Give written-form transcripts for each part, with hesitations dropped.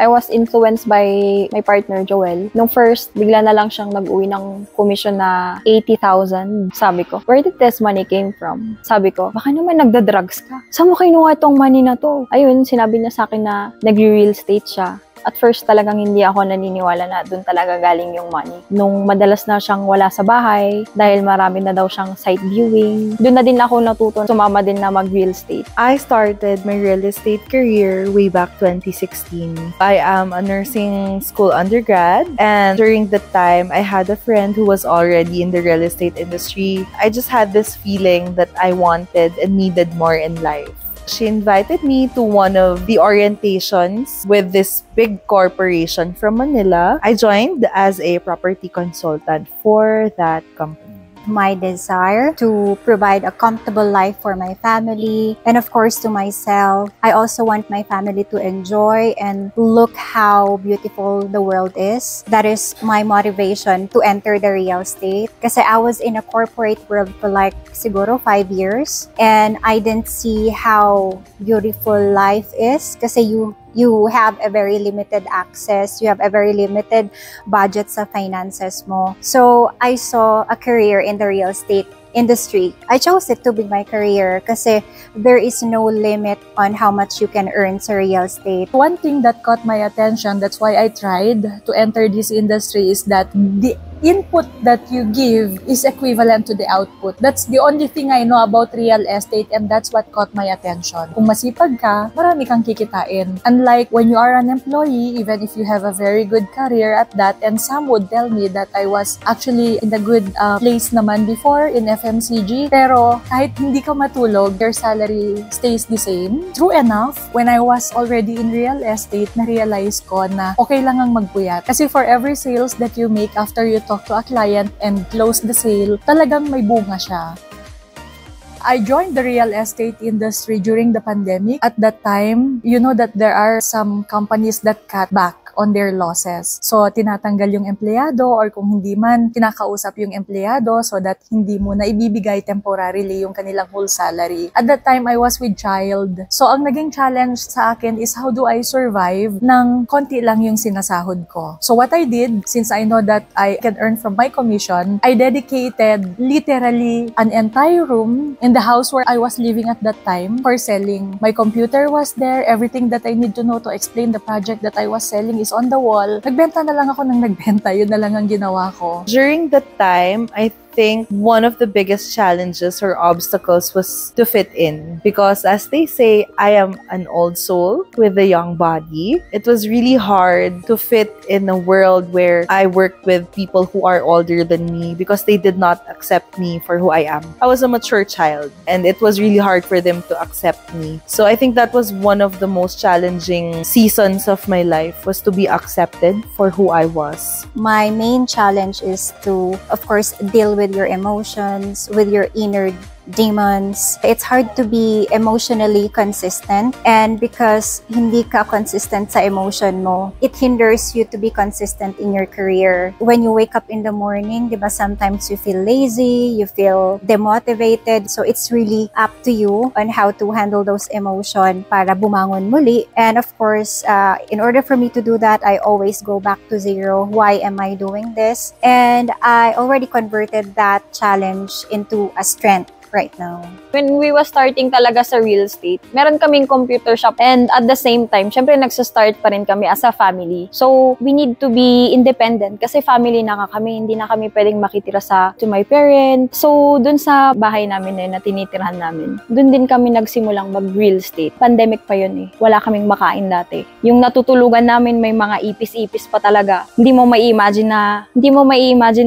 I was influenced by my partner, Joel. Nung first, bigla na lang siyang nag-uwi ng commission na 80,000. Sabi ko, where did this money came from? Sabi ko, baka naman nagda-drugs ka. Saan mo kinuha itong money na to? Ayun, sinabi niya sa akin na nag-real estate siya. At first talagang hindi ako naniniwala na doon talaga galing yung money. Nung madalas na siyang wala sa bahay, dahil marami na daw siyang site viewing, doon na din ako natuto, sumama din na mag-real estate. I started my real estate career way back 2016. I am a nursing school undergrad, and during that time, I had a friend who was already in the real estate industry. I just had this feeling that I wanted and needed more in life. She invited me to one of the orientations with this big corporation from Manila. I joined as a property consultant for that company. My desire to provide a comfortable life for my family and of course to myself. I also want my family to enjoy and look how beautiful the world is. That is my motivation to enter the real estate. Kasi I was in a corporate world for like siguro 5 years and I didn't see how beautiful life is kasi you have a very limited access, you have a very limited budget sa finances mo. So, I saw a career in the real estate industry. I chose it to be my career kasi there is no limit on how much you can earn sa real estate. One thing that caught my attention, that's why I tried to enter this industry, is that the input that you give is equivalent to the output. That's the only thing I know about real estate and that's what caught my attention. Kung masipag ka, marami kang kikitain. Unlike when you are an employee, even if you have a very good career at that, and some would tell me that I was actually in a good place naman before in FMCG, pero kahit hindi ka matulog, your salary stays the same. True enough, when I was already in real estate, na-realize ko na okay lang ang magpuyat. Kasi for every sales that you make after you talk to a client and close the sale, talagang may bunga siya. I joined the real estate industry during the pandemic. At that time, you know that there are some companies that cut back on their losses. So, tinatanggal yung empleyado or kung hindi man, kinakausap yung empleyado so that hindi mo na ibibigay temporarily yung kanilang whole salary. At that time, I was with child. So, ang naging challenge sa akin is how do I survive ng konti lang yung sinasahod ko. So, what I did, since I know that I can earn from my commission, I dedicated literally an entire room in the house where I was living at that time for selling. My computer was there, everything that I need to know to explain the project that I was selling is on the wall. Nagbenta na lang ako ng nagbenta. Yun na lang ang ginawa ko. During that time, I think one of the biggest challenges or obstacles was to fit in. Because as they say, I am an old soul with a young body. It was really hard to fit in a world where I worked with people who are older than me because they did not accept me for who I am. I was a mature child and it was really hard for them to accept me. So I think that was one of the most challenging seasons of my life, was to be accepted for who I was. My main challenge is to, of course, deal with your emotions, with your inner demons. It's hard to be emotionally consistent, and because hindi ka consistent sa emotion mo, it hinders you to be consistent in your career. When you wake up in the morning, diba, sometimes you feel lazy, you feel demotivated. So it's really up to you on how to handle those emotions para bumangon muli. And of course, in order for me to do that, I always go back to zero. Why am I doing this? And I already converted that challenge into a strength right now. When we was starting talaga sa real estate, meron kaming computer shop, and at the same time, syempre nagsastart pa rin kami as a family. So, we need to be independent kasi family na kami, hindi na kami pwedeng makitira to my parents. So, dun sa bahay namin na tinitirahan namin, dun din kami nagsimulang mag-real estate. Pandemic pa yun eh. Wala kaming makain dati. Yung natutulugan namin may mga ipis-ipis pa talaga. Hindi mo mai-imagine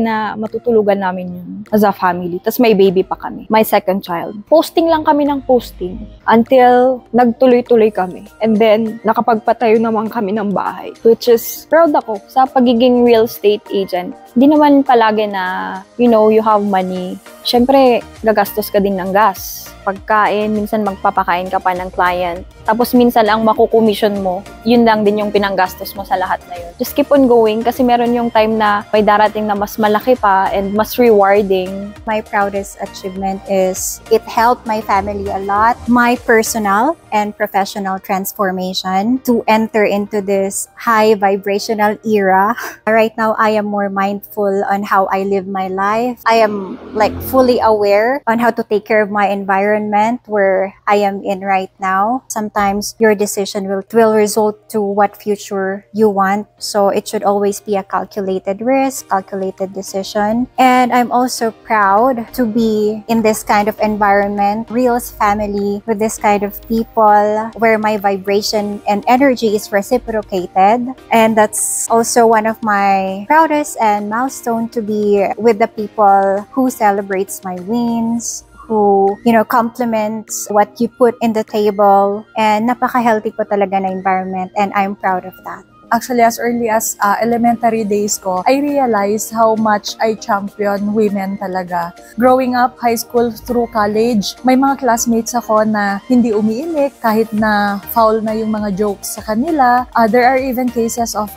na matutulugan namin yun as a family. Tapos may baby pa kami. My second child. Posting lang kami ng posting until nagtuloy-tuloy kami. And then, nakapagpatayo naman kami ng bahay. Which is, proud ako sa pagiging real estate agent. Hindi naman palagi na, you know, you have money syempre, gagastos ka din ng gas. Pagkain, minsan magpapakain ka pa ng client. Tapos minsan ang makukomission mo, yun lang din yung pinanggastos mo sa lahat na yun. Just keep on going kasi meron yung time na may darating na mas malaki pa and mas rewarding. My proudest achievement is it helped my family a lot. My personal and professional transformation to enter into this high vibrational era. Right now, I am more mindful on how I live my life. I am like fully aware on how to take care of my environment where I am in right now. Sometimes your decision will result to what future you want. So it should always be a calculated risk, calculated decision. And I'm also proud to be in this kind of environment, REALS family, with this kind of people where my vibration and energy is reciprocated. And that's also one of my proudest and milestone to be with the people who celebrates my wins, who, compliments what you put in the table. And napaka-healthy po talaga na environment, and I'm proud of that. Actually, as early as elementary days ko, I realized how much I champion women talaga. Growing up, high school through college, may mga classmates ako na hindi umiinik kahit na foul na yung mga jokes sa kanila. There are even cases of,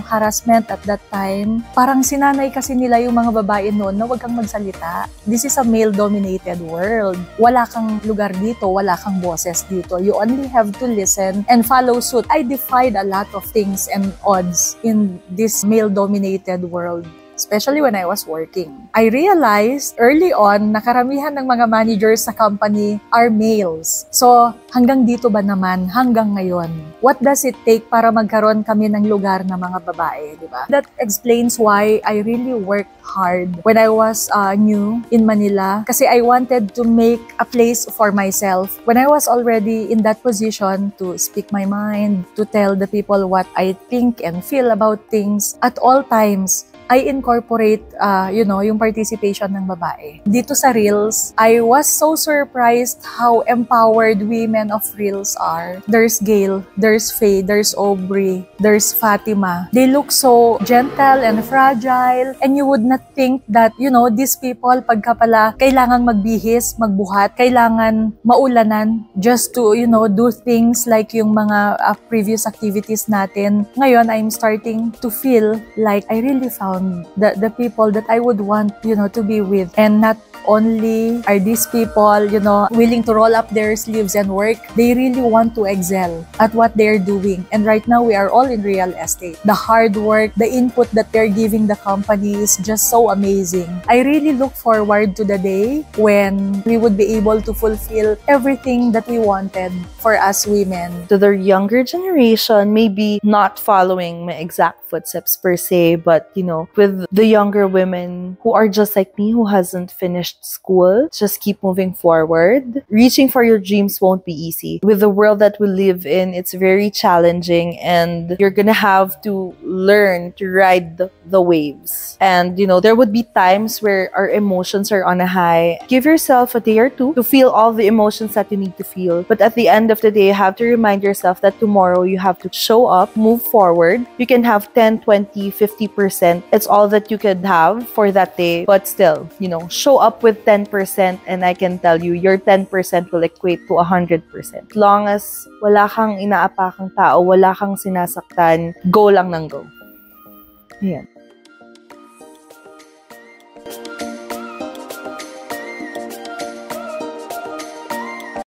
harassment at that time. Parang sinanay kasi nila yung mga babae noon na huwag kang magsalita. This is a male-dominated world. Wala kang lugar dito, wala kang boses dito. You only have to listen and follow suit. I defied a lot of things and odds in this male-dominated world, especially when I was working. I realized early on na karamihan ng mga managers sa company are males. So, hanggang dito ba naman, hanggang ngayon? What does it take para magkaroon kami ng lugar na mga babae, di ba? That explains why I really worked hard when I was new in Manila kasi I wanted to make a place for myself. When I was already in that position to speak my mind, to tell the people what I think and feel about things, at all times, I incorporate, yung participation ng babae. Dito sa REALS, I was so surprised how empowered women of REALS are. There's Gayle, there's Faye, there's Aubrey, there's Fatima. They look so gentle and fragile, and you would not think that, these people, pagka pala, kailangan magbihis, magbuhat, kailangan maulanan just to, do things like yung mga previous activities natin. Ngayon, I'm starting to feel like I really found the people that I would want, to be with. And not only are these people, willing to roll up their sleeves and work, they really want to excel at what they're doing. And right now, we are all in real estate. The hard work, the input that they're giving the company is just so amazing. I really look forward to the day when we would be able to fulfill everything that we wanted for us women. To the younger generation, maybe not following my exact footsteps per se, but, with the younger women who are just like me, who hasn't finished school, just keep moving forward. Reaching for your dreams won't be easy. With the world that we live in, it's very challenging, and you're gonna have to learn to ride the waves. And, there would be times where our emotions are on a high. Give yourself a day or two to feel all the emotions that you need to feel. But at the end of the day, you have to remind yourself that tomorrow you have to show up, move forward. You can have 10, 20, 50%. It's all that you could have for that day. But still, show up with 10%, and I can tell you, your 10% will equate to 100%. As long as wala kang inaapakang tao, wala kang sinasaktan, go lang ng go. Ayan.